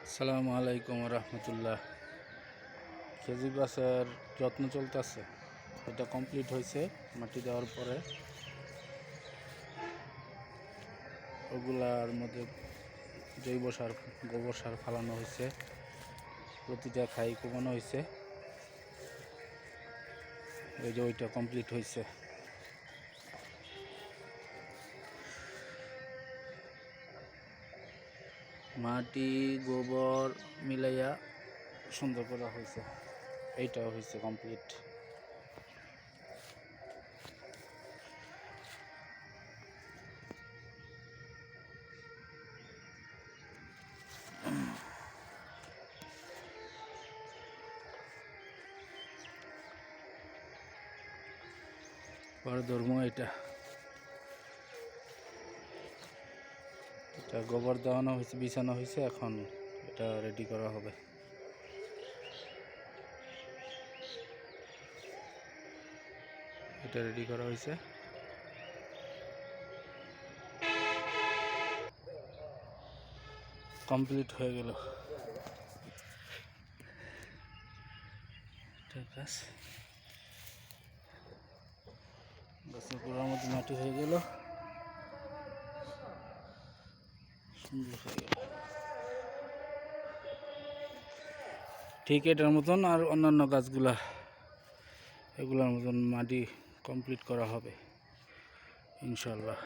আসসালামু আলাইকুম রহমতুল্লাহ। খেজুর গাছের যত্ন চলতেছে, এটা কমপ্লিট হয়েছে। মাটি দেওয়ার পরে ওগুলার মধ্যে জৈব সার, গোবর সার ফালানো হয়েছে, প্রতিটা খাই কমানো হয়েছে। ওই যে ওইটা কমপ্লিট হয়েছে। মাটি গোবর মিলাইয়া সুন্দর করা হয়েছে, এইটাও হয়েছে কমপ্লিট। পরে ধর্ম এটা গোবর দেওয়ানো হয়েছে, বিছানো হয়েছে, এখন এটা রেডি করা হবে। এটা রেডি করা হয়েছে। কমপ্লিট হয়ে গেল। ঠিক আছে, গাছের গোড়ার মধ্যে মাটি হয়ে গেল, সুন্দর হয়ে গেল। ঠিক এটার মতন আর অন্যান্য গাছগুলা এগুলোর মতন মাটি কমপ্লিট করা হবে ইনশাল্লাহ।